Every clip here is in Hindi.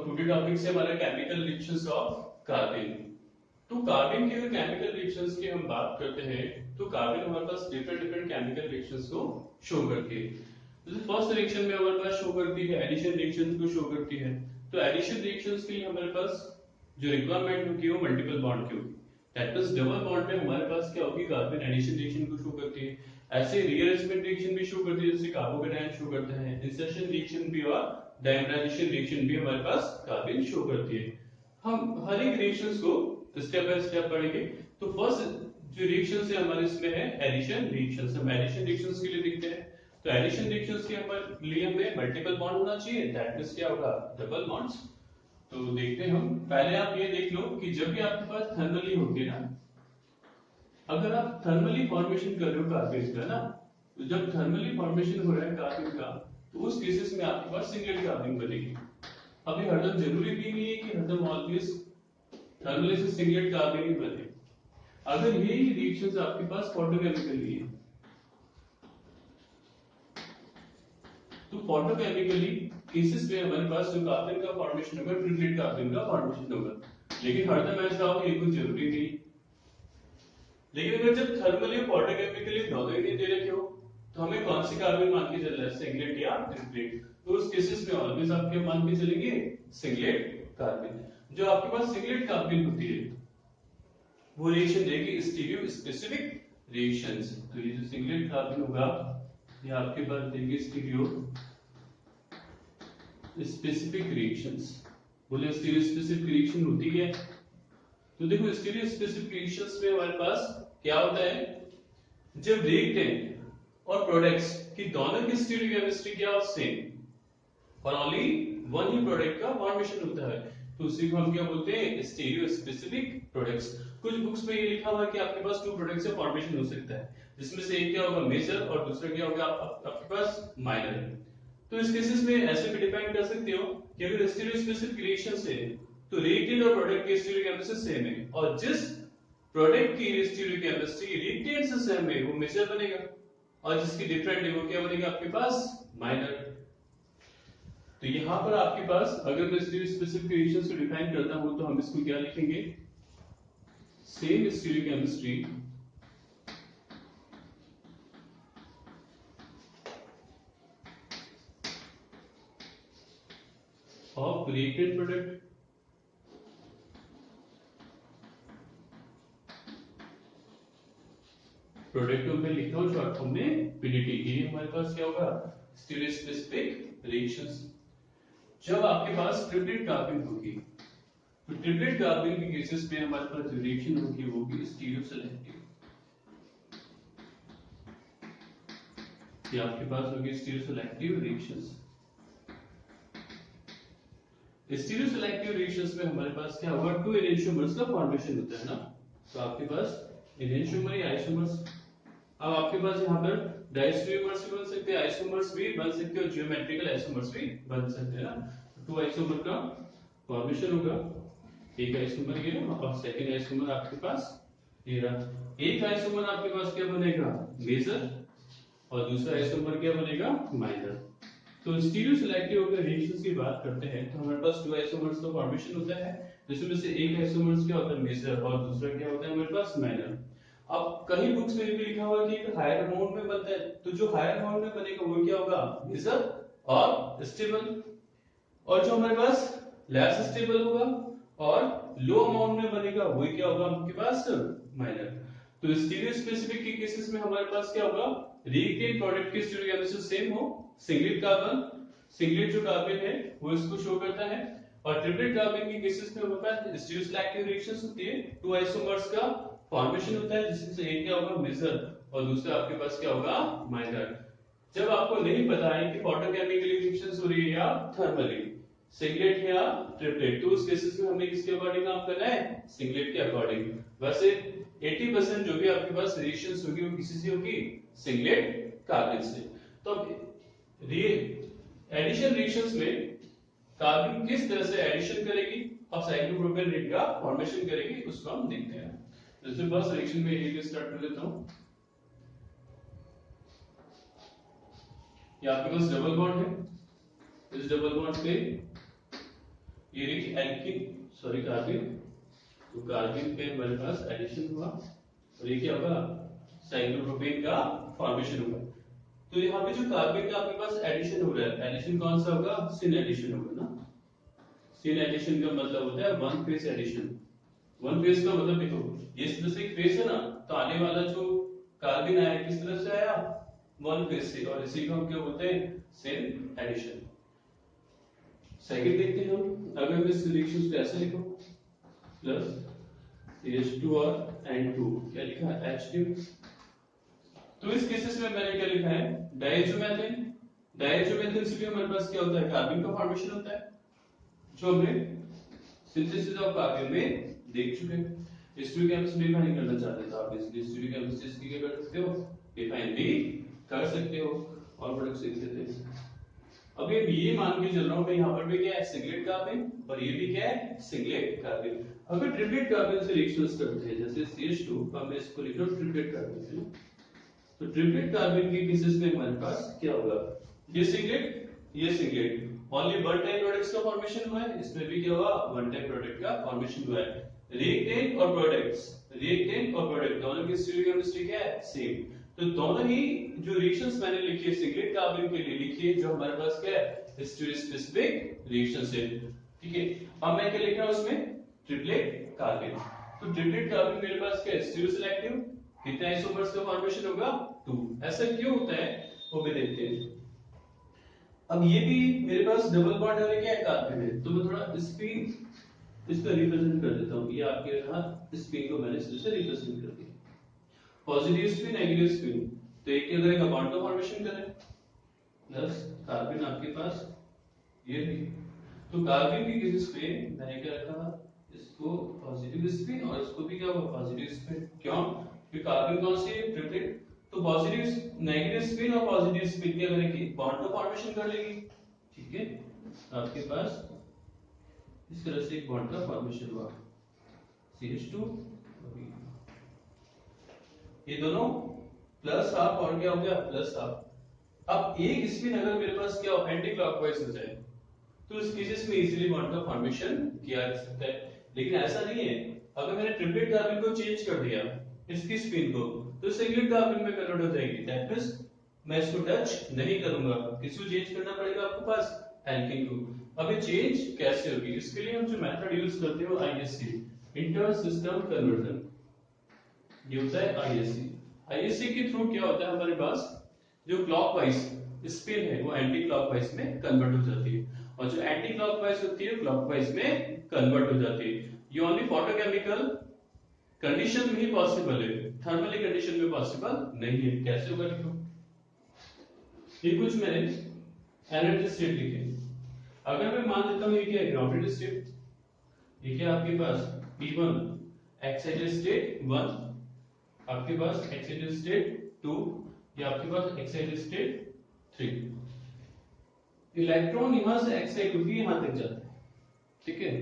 टुडे टॉपिक से हमारा केमिकल रिएक्शंस ऑफ कार्बन। तो कार्बन के अगर केमिकल रिएक्शंस की हम बात करते हैं तो कार्बन हमारे पास डिफरेंट डिफरेंट केमिकल रिएक्शंस को शो करती है। जैसे फर्स्ट रिएक्शन में हमारे पास शो करती है एडिशन रिएक्शंस को शो करती है। तो एडिशन रिएक्शंस के लिए हमारे पास जो रिक्वायरमेंट होगी वो मल्टीपल बॉन्ड की होगी। दैट मींस डबल बॉन्ड में हमारे पास क्या होगी, कार्बन एडिशन रिएक्शन को शो करती है। ऐसे रीअरेंजमेंट रिएक्शन भी शो करती है, जैसे कार्बोकेटायन शो करते हैं। इंसर्शन रिएक्शन भी और डायमराइजेशन रिएक्शन भी हमारे पास कार्बन शो करती है। हम हर एक रिएक्शंस को स्टेप बाय स्टेप पढ़ेंगे। तो फर्स्ट जो रिएक्शंस है हमारे इसमें है एडिशन रिएक्शंस। हम एडिशन रिएक्शंस के लिए देखते हैं। तो एडिशन रिएक्शंस के लिए हमें मल्टीपल बॉन्ड होना चाहिए, दैट मींस क्या होगा, डबल बॉन्ड्स। तो देखते हैं हम। पहले आप ये देख लो कि जब भी आपके पास थर्मली होती है ना, अगर आप थर्मली फॉर्मेशन कर रहे हो कार्बन का ना, तो जब थर्मली फॉर्मेशन हो रहा है कार्बन का, तो उस केसेस में आपके पास सिंगलेट कार्बन बनेगी। अभी हरदम जरूरी भी नहीं है कि हरदम ऑलवेज थर्मली से सिंगलेट कार्बन ही बने। अगर यही रिएक्शंस आपके पास फोटोकेमिकली है, तो फोटोकेमिकली केसेस में हमारे पास जो कार्बन का फॉर्मेशन होगा ट्रिपलेट कार्बन का फॉर्मेशन होगा। लेकिन हरदम ऐसा हो ये कुछ जरूरी नहीं। लेकिन अगर जब थर्मली और फोटोकेमिकली दोनों ही नहीं दे रखे हो, तो हमें कौन सी कार्बन मान के चलना है, सिंगलेट या ट्रिपलेट। तो उस केसेस में ऑलवेज आप क्या मान के चलेंगे, सिंगलेट कार्बन। जो आपके पास सिंगलेट कार्बन होती है वो रिएक्शन देगी स्टीरियो स्पेसिफिक रिएक्शंस। तो ये जो सिंगलेट कार्बन होगा ये आपके पास देगी स्टीरियो स्पेसिफिक रिएक्शंस। बोले स्टीरियो स्पेसिफिक रिएक्शन होती है। तो देखो स्टीरियो स्पेसिफिक रिएक्शंस में हमारे पास क्या होता है, जब रिएक्टेंट और प्रोडक्ट्स की दोनों की स्टीरियोकेमिस्ट्री क्या हो, सेम, और ओनली वन ही प्रोडक्ट का फॉर्मेशन होता है, तो उसी को हम क्या बोलते हैं, स्टीरियो स्पेसिफिक प्रोडक्ट्स। कुछ बुक्स में ये लिखा हुआ है कि आपके पास टू प्रोडक्ट्स से फॉर्मेशन हो सकता है, जिसमें से एक क्या होगा मेजर और दूसरा क्या होगा आपके पास माइनर। तो इस केसेस में ऐसे भी डिफाइन कर सकते हो कि अगर स्टीरियो स्पेसिफिक रिएक्शन से तो रिएक्टेंट और प्रोडक्ट की स्टीरियोकेमिस्ट्री सेम है, और जिस प्रोडक्ट की स्टीरियोकेमिस्ट्री रिएक्टेंट से सेम है वो मेजर बनेगा, और जिसकी डिफरेंट है वो क्या बनेगा आपके पास, माइनर। तो यहां पर आपके पास अगर मैं स्टीरियो स्पेसिफिक रिएक्शंस को डिफाइन करता हूं तो हम इसको क्या लिखेंगे, same stereochemistry of reactant product product में लिखता हूं शॉर्ट फॉर्म में पीडीटी। ये हमारे पास क्या होगा, स्टीरियो स्पेसिफिक रिएक्शंस। जब आपके पास ट्रिपलेट कार्बन होगी, तो ट्रिपलेट कार्बन के केसेस में हमारे पास जो रिएक्शन होगी वो होगी स्टीरियो सेलेक्टिव। ये आपके पास होगी stereo selective reactions. Stereo selective reactions में हमारे पास क्या होगा, टू एनेंटियोमर्स का फॉर्मेशन होता है ना। तो आपके पास एनेंटियोमर या आइसोमर्स, अब आपके पास यहाँ पर डायस्टेरियोमर्स भी बन सकते हैं, आइसोमर्स भी बन सकते हैं, और जियोमेट्रिकल आइसोमर्स भी बन सकते हैं ना। टू आइसोमर का फॉर्मेशन होगा, एक आइसोमर ये रहा और सेकंड आइसोमर आपके पास ये रहा। एक आइसोमर आपके पास क्या बनेगा, मेजर, और दूसरा आइसोमर क्या बनेगा, माइनर। तो स्टीरियो सेलेक्टिव अगर रिएक्शंस की बात करते हैं तो हमारे पास टू आइसोमर्स का फॉर्मेशन होता है, जिसमें से एक आइसोमर्स क्या होता है, मेजर, और दूसरा क्या होता है हमारे पास, माइनर। अब कहीं बुक्स में भी लिखा हुआ है कि एक हायर अमाउंट में बनता है, तो जो हायर अमाउंट में बनेगा वो क्या होगा, मेजर और स्टेबल, और जो हमारे पास लेस स्टेबल होगा और लो अमाउंट में बनेगा वो क्या होगा आपके पास, माइनर। तो स्टीरियो स्पेसिफिक के केसेस में हमारे पास क्या होगा, रिएक्टेंट प्रोडक्ट की स्टीरियोकेमिस्ट्री सेम हो, सिंगलेट कार्बन, सिंगलेट जो कार्बन है वो इसको शो करता है, और ट्रिपलेट कार्बन के केसेस में हमारे पास स्टीरियो सेलेक्टिव रिएक्शंस होती है, टू आइसोमर्स का फॉर्मेशन होता है, जिसमें से एक क्या होगा मेजर और दूसरा आपके पास क्या होगा, माइनर। जब आपको नहीं पता है कि फोटोकेमिकली रिएक्शंस हो रही है या थर्मली, सिंगलेट या ट्रिपलेट, तो उस केसेस में हमें किसके अकॉर्डिंग काम करना है, सिंगलेट के अकॉर्डिंग। वैसे 80% जो भी आपके पास रिएक्शंस होगी वो किसी से होगी, सिंगलेट कार्बन से। तो एडिशन रिएक्शंस में कार्बन किस तरह से एडिशन करेगी और साइक्लोप्रोपेन रिंग का फॉर्मेशन करेगी उसको हम देखते हैं। जैसे फर्स्ट रिएक्शन में ये स्टार्ट कर लेता हूं। ये आपके पास डबल बॉन्ड है, इस डबल बॉन्ड पे ये देखिए एल्किन सॉरी कार्बिन, तो कार्बिन पे हमारे पास एडिशन हुआ और ये क्या होगा साइक्लोप्रोपेन का फॉर्मेशन होगा। तो यहाँ पे जो कार्बिन का आपके पास एडिशन हो रहा है, एडिशन कौन सा होगा, सिन एडिशन होगा ना। सिन एडिशन का मतलब होता है one phase addition. One phase का मतलब देखो ये तरह से एक फेज है ना, तो आने वाला जो कार्बिन आया किस तरह से आया, वन फेज से, और इसी को हम क्या बोलते हैं, सिन एडिशन। सेकंड देखते हैं हम, अगर हम इस रिएक्शन को ऐसे लिखो प्लस CH2 और N2 क्या लिखा है H2। तो इस केसेस में मैंने क्या लिखा है डायज़ोमेथेन। डायज़ोमेथेन से भी हमारे पास क्या होता है, कार्बन का फॉर्मेशन होता है, जो हमने सिंथेसिस ऑफ कार्बन में देख चुके हैं। हिस्ट्री केमिस्ट्री डिफाइन करना चाहते थे आप, इसलिए हिस्ट्री केमिस्ट्री इसकी क्या कर सकते हो, डिफाइन भी कर सकते हो और प्रोडक्ट सीखते थे। अब ये मान के चल रहा हूं मैं, यहाँ पर भी क्या है सिंगलेट कार्बन और ये भी क्या है सिंगलेट कार्बन। अगर ट्रिपलेट कार्बन से रिएक्शंस करते हैं जैसे CH2, तो मैं इसको लिख रहा हूं ट्रिपलेट कार्बन है ना। तो ट्रिपलेट कार्बन के केसेस में हमारे पास क्या होगा, ये singlet only one type products का फॉर्मेशन हुआ है, इसमें भी क्या हुआ वन टाइप प्रोडक्ट का फॉर्मेशन हुआ है। रिएक्टेंट और प्रोडक्ट दोनों की स्टीरियोकेमिस्ट्री क्या है सेम। तो दोनों ही जो रिएक्शंस मैंने लिखी है सिंगलेट कार्बन के लिए लिखी है, जो हमारे पास क्या है स्टीरियो स्पेसिफिक रिएक्शंस है, ठीक है। अब मैं क्या लिख रहा हूं उसमें ट्रिपलेट कार्बन। तो ट्रिपलेट कार्बन मेरे पास क्या है स्टीरियो सिलेक्टिव, कितने आइसोमर्स का फॉर्मेशन होगा 2। ऐसा क्यों होता है वो भी देखते हैं। अब ये भी मेरे पास डबल बॉन्ड है क्या कार्बन है, तो मैं थोड़ा स्पिन इसका रिप्रेजेंट कर देता हूं। ये आपके यहां स्पिन को मैंने इस तरह से रिप्रेजेंट कर दिया, पॉजिटिव स्पिन नेगेटिव स्पिन। तो एक क्या करेगा बॉन्ड का फॉर्मेशन करें प्लस कार्बन आपके पास ये भी, तो कार्बन की केसेस पे मैंने क्या रखा इसको पॉजिटिव स्पिन और इसको भी क्या हुआ पॉजिटिव स्पिन। क्यों, क्योंकि कार्बन कौन सी है ट्रिपलेट, तो पॉजिटिव नेगेटिव स्पिन और पॉजिटिव स्पिन क्या करेगी बॉन्ड का फॉर्मेशन कर लेगी, ठीक है। आपके पास इस तरह से एक बॉन्ड का फॉर्मेशन हुआ CH2, ये दोनों प्लस हाफ और क्या हो गया प्लस हाफ। अब एक स्पिन अगर मेरे पास क्या हो एंटी क्लॉकवाइज हो जाए तो इस केसेस में इजीली बॉन्ड का फॉर्मेशन किया जा सकता है। लेकिन ऐसा नहीं है, अगर मैंने ट्रिपलेट कार्बन को चेंज कर दिया इसकी स्पिन को, तो सिंगलेट कार्बन में कन्वर्ट हो जाएगी, दैट मींस मैं इसको टच नहीं करूंगा, किसको चेंज करना पड़ेगा आपके पास एल्कीन को। अब ये चेंज कैसे होगी, इसके लिए हम जो मेथड यूज करते हैं वो ISC इंटर सिस्टम कन्वर्जन, ये होता है ISC के थ्रू क्या होता है हमारे पास जो क्लॉकवाइज स्पिन है वो एंटी क्लॉकवाइज में कन्वर्ट हो जाती है, और जो एंटी क्लॉकवाइज होती है क्लॉकवाइज में कन्वर्ट हो जाती है। ये ओनली फोटोकेमिकल कंडीशन में ही पॉसिबल है, थर्मली कंडीशन में पॉसिबल नहीं है। कैसे होगा देखो, ये कुछ मैंने एनर्जी स्टेट लिखे, अगर मैं मान लेता हूं ये क्या है ग्राउंडेड स्टेट, ये क्या आपके पास P1 एक्साइटेड स्टेट 1, आपके पास एक्साइटेड स्टेट 2, या आपके पास एक्साइटेड स्टेट 3। इलेक्ट्रॉन यहां से एक्साइट होकर यहां तक जाता है, ठीक है।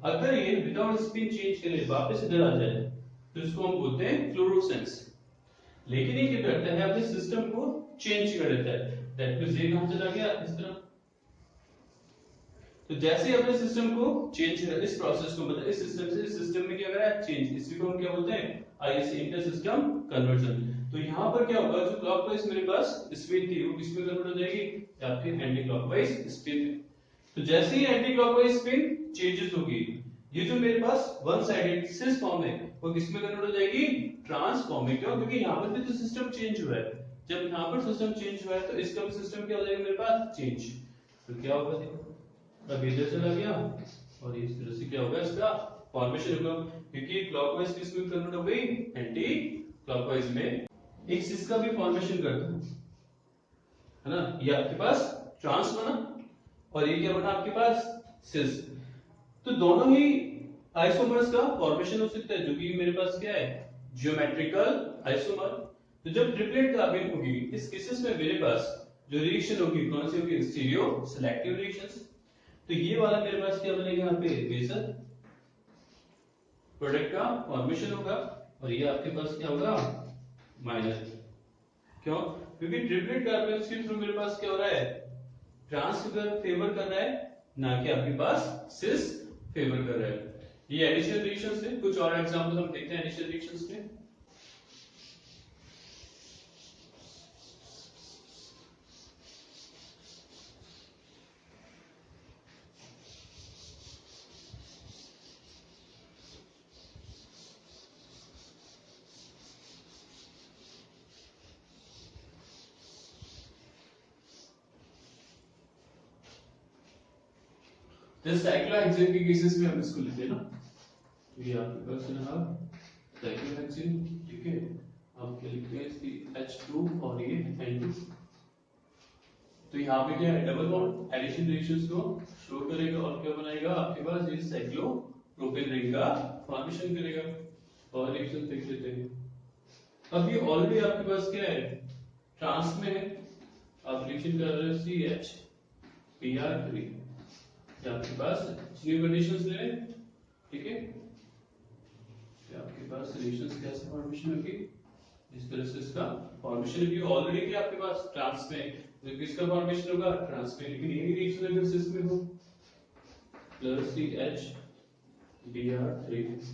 अगर ये विदाउट स्पिन चेंज करे वापस इधर आ जाए तो इसको हम बोलते हैं फ्लोरोसेंस। लेकिन ये क्या करता है अपने सिस्टम को चेंज कर देता है, दैट मींस ये कहां चला गया इस तरफ। तो जैसे ही अपने सिस्टम को चेंज कर इस प्रोसेस को मतलब इस सिस्टम से इस सिस्टम में क्या कर रहा है चेंज, इसी को हम क्या बोलते हैं ISC इंटर सिस्टम कन्वर्जन। तो यहां पर क्या होगा जो क्लॉकवाइज मेरे पास स्पिन थी वो किस में कन्वर्ट हो जाएगी, आपके एंटी क्लॉकवाइज स्पिन में। तो जैसे ही एंटी क्लॉकवाइज स्पिन चेंजेस होगी, ये जो मेरे पास वन साइडेड सिस फॉर्म है वो किस में कन्वर्ट हो जाएगी ट्रांसफॉर्म में। क्यों, क्योंकि यहां पर भी तो सिस्टम चेंज हुआ है, जब यहां पर सिस्टम चेंज हुआ है तो इसका भी सिस्टम क्या हो जाएगा मेरे पास चेंज। तो क्या होगा देखो, अब इधर चला गया और इस तरह से क्या होगा इसका फॉर्मेशन होगा, क्योंकि क्लॉकवाइज किस में कन्वर्ट हो गई एंटी क्लॉकवाइज में। एक सिस का भी फॉर्मेशन करता है ना, ये आपके पास ट्रांस बना और ये क्या बना आपके पास सिस। तो दोनों ही आइसोमर्स का फॉर्मेशन हो सकता है, जो कि मेरे पास क्या है ज्योमेट्रिकल आइसोमर। तो जब ट्रिपलेट कार्बन होगी इस केसेस में मेरे पास जो रिएक्शन होगी कौन सी होगी स्टीरियो सिलेक्टिव रिएक्शंस। तो ये वाला मेरे पास क्या बनेगा यहाँ पे बेसल प्रोडक्ट का फॉर्मेशन होगा, और ये आपके पास क्या होगा माइनर। क्यों, क्योंकि ट्रिपलेट कार्बन के थ्रू मेरे पास क्या हो रहा है ट्रांस फेवर कर रहा है ना कि आपके पास सिस फेवर कर रहा है। ये एडिशन रिएक्शंस है। कुछ और एग्जांपल हम देखते हैं एडिशन रिएक्शंस के। जैसे साइक्लोहेक्सेन के केसेस में हम इसको लेते हैं ना, तो ये आपके पास है ना साइक्लोहेक्सेन, ठीक है, आप क्या लिखते हैं इसकी H2 और ये N2। तो यहाँ पे क्या है, डबल बॉन्ड एडिशन रिएक्शंस को शो करेगा और क्या बनाएगा, आपके पास ये साइक्लोप्रोपेन रिंग का फॉर्मेशन करेगा। और रिएक्शन देख लेते हैं। अब ये ऑलरेडी आपके पास क्या है, ट्रांस में है, आप रिएक्शन कर रहे हो CH Br3, आपके पास न्यू कंडीशंस ले लें, ठीक है। आपके पास रिएक्शंस कैसे फॉर्मेशन होगी, इस तरह से इसका फॉर्मेशन होगी। ऑलरेडी क्या आपके पास ट्रांस में, तो किसका फॉर्मेशन होगा, ट्रांस में। लेकिन यही रिएक्शन अगर सिस में हो, प्लस CH Br3।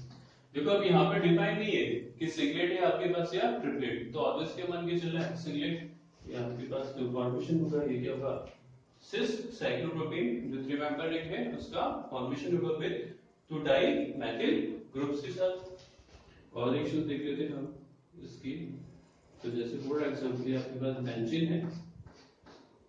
देखो अब यहाँ पे डिफाइन नहीं है कि सिंगलेट है आपके पास या ट्रिपलेट, तो ऑब्वियस क्या मान के चल रहा है, सिंगलेट। ये आपके पास जो फॉर्मेशन होगा ये क्या होगा, सिस साइक्लोप्रोपेन जो 3 मेंबर रिंग है उसका फॉर्मेशन होगा विद 2 डाई मेथिल ग्रुप्स के साथ। और रिएक्शन देख लेते हैं हम इसकी। तो जैसे फॉर एग्जांपल आपके पास बेंजीन है।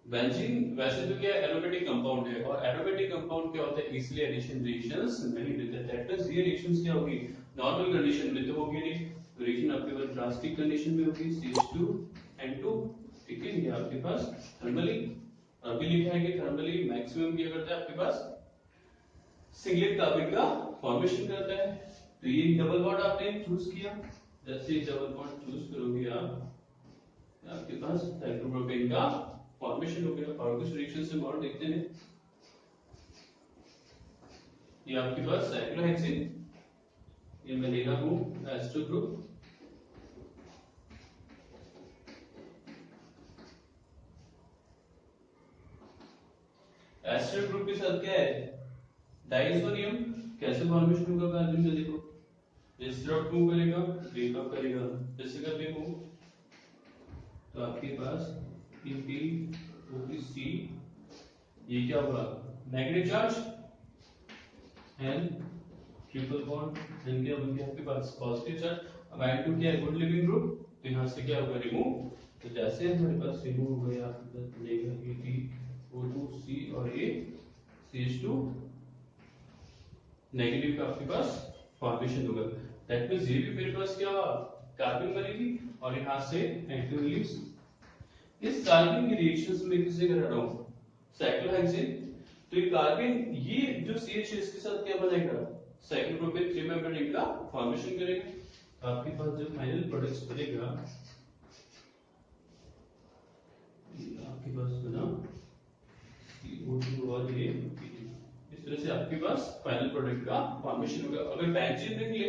बेंजीन वैसे तो क्या एरोमेटिक कंपाउंड है, और एरोमेटिक कंपाउंड क्या होता है, इसलिए एडिशन रिएक्शंस नहीं देते। दैट मींस ये रिएक्शंस क्या होगी, नॉर्मल कंडीशन में तो होगी नहीं, रिएक्शन आपके पास ड्रास्टिक कंडीशन में होगी CH2N2, ठीक है। ये आपके पास थर्मली, अभी लिखा है कि थर्मली मैक्सिमम क्या करता है आपके पास, सिंगलेट कार्बन का फॉर्मेशन करता है। तो ये डबल बॉन्ड आपने चूज किया, जैसे डबल बॉन्ड चूज करोगे आप, आपके पास साइक्लोप्रोपेन का फॉर्मेशन हो गया। और कुछ रिएक्शन से और देखते हैं। ये आपके पास साइक्लोहेक्सेन, ये मैं ले रहा हूं एस्टर ग्रुप, एस्टर ग्रुप के साथ क्या है, डाइसोनियम। कैसे फॉर्मेशन होगा कार्बन का, देखो इस तरफ मूव करेगा, ब्रेकअप करेगा, जैसे करते मूव, तो आपके पास PPOC, ये क्या होगा, negative charge, N triple bond, N क्या बन गया आपके पास पॉजिटिव चार्ज। अब N2 क्या है, गुड लिविंग ग्रुप, तो यहां से क्या होगा, रिमूव। तो जैसे हमारे पास रिमूव हो गया, आपके पास मिलेगा AgO2C और ये CH2 नेगेटिव का आपके पास फॉर्मेशन होगा। दैट मींस ये भी मेरे पास क्या हुआ, कार्बन बनेगी, और यहां से N2 लीव्स। इस कार्बन की रिएक्शंस में किससे करा रहा हूं, साइक्लोहेक्सेन। तो ये कार्बन, ये जो CH है इसके साथ क्या बनेगा, साइक्लोप्रोपेन 3 मेंबर रिंग का फॉर्मेशन करेगा। तो आपके पास जो फाइनल प्रोडक्ट बनेगा, आपके पास बना CO2 और ये, इस तरह से आपके पास फाइनल प्रोडक्ट का फॉर्मेशन होगा। अगर बेंजीन रिंग ले,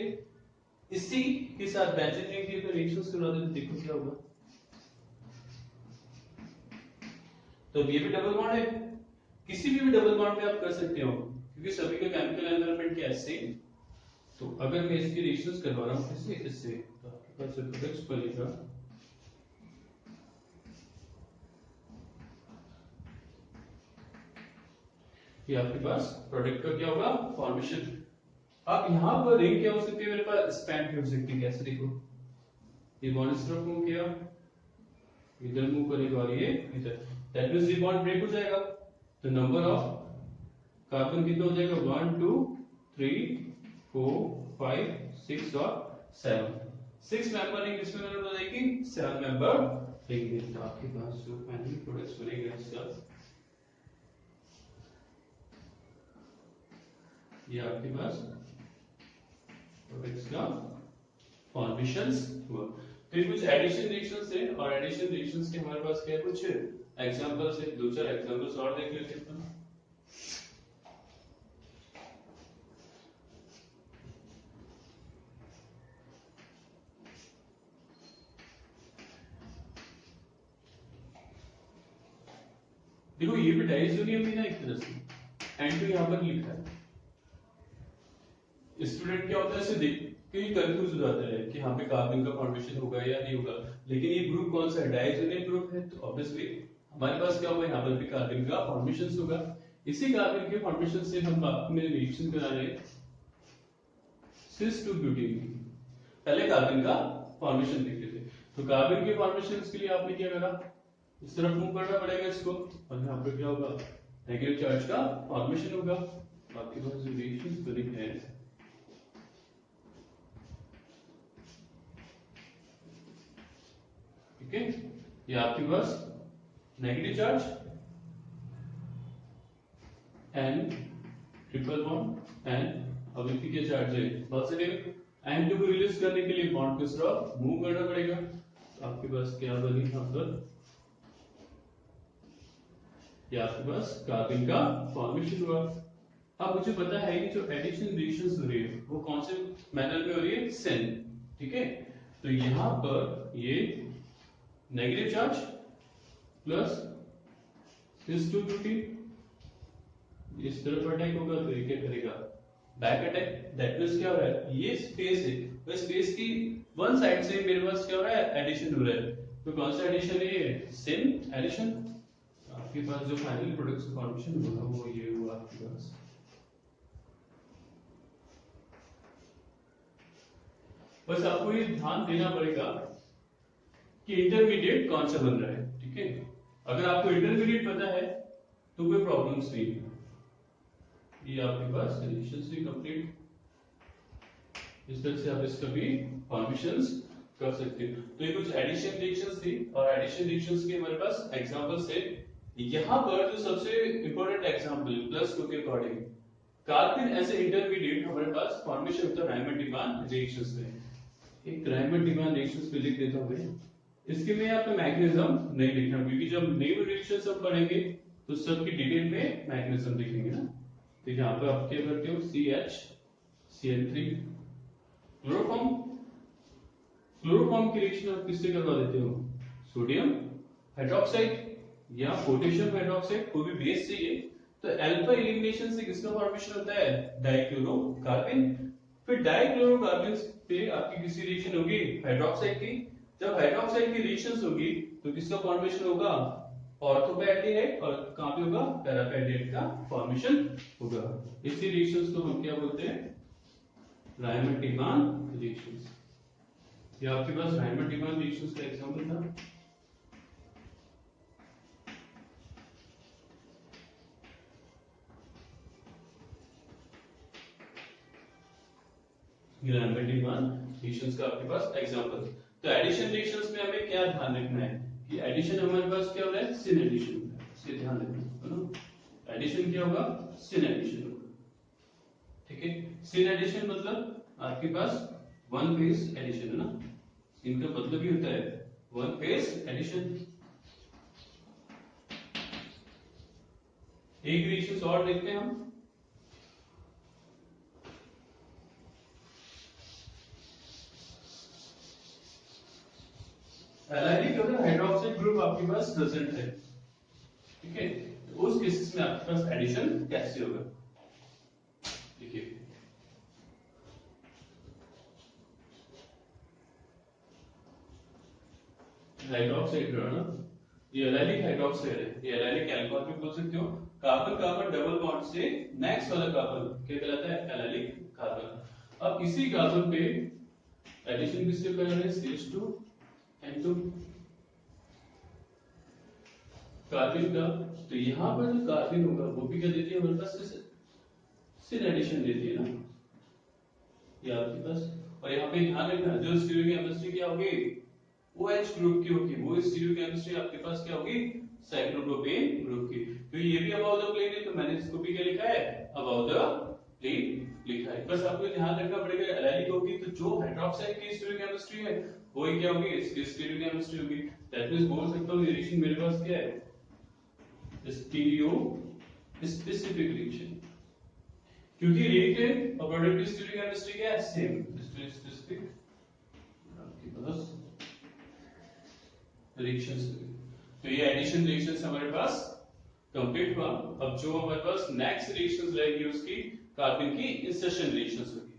इसी के साथ बेंजीन रिंग की अगर रिएक्शंस करा दे तो देखो क्या होगा। तो ये भी डबल बॉन्ड है, किसी भी डबल बॉन्ड पे आप कर सकते हो, क्योंकि सभी का केमिकल एनवायरनमेंट क्या है, सेम। तो अगर मैं इसकी रिएक्शंस करवा रहा हूं इससे, तो आपके पास प्रोडक्ट्स बनेगा, ये आपके पास प्रोडक्ट का क्या होगा, फॉर्मेशन। अब यहां पर रिंग क्या हो सकती है, मेरे पास स्पैन हो सकती है। कैसे, देखो ये बॉन्ड इस तरफ मूव किया, इधर मूव करेगा, और ये इधर, दैट मींस ये बॉन्ड ब्रेक हो जाएगा। तो नंबर ऑफ कार्बन कितना हो जाएगा, 1 2 3 4 5 6 और 7। 6 मेंबर रिंग किसमें कन्वर्ट हो जाएगी, 7 मेंबर रिंग में। तो आपके पास जो फाइनल प्रोडक्ट्स बनेगा इसका, ये आपके पास प्रोडक्ट्स का फॉर्मेशंस हुआ। तो ये कुछ एडिशन रिएक्शंस है, और एडिशन रिएक्शंस के हमारे पास क्या कुछ एग्जांपल्स है, दो चार एग्जांपल्स और देख लेते हैं। देखो ये भी डाइसोनियम ही ना एक तरह से, N2 यहाँ पर लिखा है। स्टूडेंट क्या होता है, इसे देख के कंफ्यूज हो जाता है कि यहाँ पे कार्बन का फॉर्मेशन होगा या नहीं होगा, लेकिन ये ग्रुप कौन सा है, डायजोनिक ग्रुप है, तो ऑब्वियसली हमारे पास क्या होगा, यहाँ पर भी कार्बन का फॉर्मेशन होगा। इसी कार्बन के फॉर्मेशन से हम बाद में रिएक्शन करा रहे हैं सिस टू ब्यूटेन। पहले कार्बन का फॉर्मेशन देखते थे, तो कार्बन के फॉर्मेशन के लिए आपने क्या करा, इस तरफ मूव करना पड़ेगा इसको, और यहाँ पर क्या होगा, नेगेटिव चार्ज का फॉर्मेशन होगा। आपके पास जो रिएक्शन बनी है, ठीक है, ये आपके पास negative charge N triple bond N, अब इनकी क्या चार्ज है पॉजिटिव, N2 को रिलीज करने के लिए बॉन्ड को इस तरफ मूव करना पड़ेगा। तो आपके पास क्या बनी यहाँ पर, ये आपके पास कार्बन का फॉर्मेशन हुआ। अब मुझे पता है कि जो एडिशन रिएक्शंस हो रही है वो कौन से मेथड में हो रही है, सेन, ठीक है। तो यहां पर ये नेगेटिव चार्ज प्लस इस टू ब्यूटेन इस तरफ अटैक होगा, तो ये क्या करेगा, बैक अटैक। दैट मींस क्या हो रहा है, ये स्पेस है, तो स्पेस की वन साइड से मेरे पास क्या हो रहा है, एडिशन हो रहा है। तो कौन सा एडिशन है ये, सेन एडिशन। आपके पास जो फाइनल प्रोडक्ट का फॉर्मेशन होगा वो ये हुआ आपके पास। बस आपको ये ध्यान देना पड़ेगा कि इंटरमीडिएट कौन सा बन रहा है, ठीक है। अगर आपको इंटरमीडिएट पता है तो कोई प्रॉब्लम्स नहीं है। ये आपके पास रिएक्शंस भी कंप्लीट, इस तरह से आप इसका भी फॉर्मेशंस कर सकते हो। तो ये कुछ एडिशन रिएक्शंस थी, और एडिशन रिएक्शंस के हमारे पास एग्जांपल्स है। यहाँ पर जो सबसे इंपॉर्टेंट एग्जांपल प्लस टू के according, carbon as a intermediate हमारे पास फॉर्मेशन होता है रायमंड-डिमान रिएक्शंस में। एक रायमंड-डिमान रिएक्शंस पे लिख देता हूं मैं, इसके में आपको मैकेनिज्म नहीं लिखना, क्योंकि जब न्यू रिएक्शंस हम पढ़ेंगे तो सबकी डिटेल में मैकेनिज्म लिखेंगे ना। तो यहाँ पर आप क्या करते हो, CH Cl3 क्लोरोफॉर्म, क्लोरोफॉर्म की रिएक्शन आप किससे करवा देते हो, सोडियम हाइड्रोक्साइड या पोटेशियम हाइड्रोक्साइड, कोई भी बेस चाहिए तो अल्फा एलिमिनेशन से किसका फॉर्मेशन होता है, डाइक्लोरोकार्बन। फिर डाइक्लोरोकार्बन पे आपकी किसी रिएक्शन होगी हाइड्रोक्साइड की, जब हाइड्रोक्साइड की रिएक्शंस होगी तो किसका फॉर्मेशन होगा, ऑर्थोपैराल्डिहाइड, और कहां पे होगा, पैरापैराल्डिहाइड का फॉर्मेशन होगा। इसी रिएक्शंस को हम क्या बोलते हैं, रायमंड-डिमान रिएक्शंस। ये आपके पास रायमंड-डिमान रिएक्शंस का एग्जांपल था। ये रायमंड-डिमान रिएक्शंस का आपके पास एग्जांपल। तो एडिशन रिएक्शंस में हमें क्या ध्यान रखना है कि एडिशन हमारे पास क्या हो रहा है, सिन एडिशन होता है, इसे ध्यान रखना है ना। एडिशन क्या होगा, सिन एडिशन होगा, ठीक है। सिन एडिशन मतलब आपके पास वन फेज एडिशन है ना, इनका मतलब ही होता है वन फेज एडिशन। एक रिएक्शन और देखते हैं हम, एलाइलिक अगर हाइड्रोक्साइड ग्रुप आपके पास प्रेजेंट है, ठीक है, तो उस केसेस में आपके पास एडिशन कैसे होगा, देखिए हाइड्रोक्साइड है ना, ये एलाइलिक हाइड्रोक्साइड है, ये एलाइलिक अल्कोहल भी बोल सकते हो। कार्बन कार्बन डबल बॉन्ड से नेक्स्ट वाला कार्बन क्या कहलाता है, एलाइलिक कार्बन। अब इसी कार्बन पे एडिशन किससे कर रहे हैं, CH2N2 कार्बन का। तो यहाँ पर जो कार्बन होगा वो भी क्या देती है हमारे पास, सिन एडिशन देती है ना, ये आपके पास। और यहाँ पे ध्यान रखना जो स्टीरियोकेमिस्ट्री क्या होगी, OH ग्रुप की होगी, वो स्टीरियोकेमिस्ट्री आपके पास क्या होगी, साइक्लोप्रोपेन ग्रुप की। तो ये भी अबाउट द प्लेन है, तो मैंने इसको भी क्या लिखा है, अबाउट द प्लेन लिखा है। बस आपको ध्यान रखना पड़ेगा, एलाइलिक होगी तो जो हाइड्रोक्साइड की स्टीरियोकेमिस्ट्री है वो ही क्या होगी, इसकी स्टीरियोकेमिस्ट्री होगी। दैट मींस बोल सकता हूं रिएक्शन मेरे पास क्या है, स्टीरियो स्पेसिफिक रिएक्शन, क्योंकि रिएक्टेंट और प्रोडक्ट की स्टीरियोकेमिस्ट्री क्या है, सेम, स्पेसिफिक आपके पास रिएक्शंस। तो ये एडिशन रिएक्शंस हमारे पास कंप्लीट हुआ। अब जो हमारे पास नेक्स्ट रिएक्शंस रहेगी उसकी कार्बन की इंसर्शन रिएक्शंस होगी।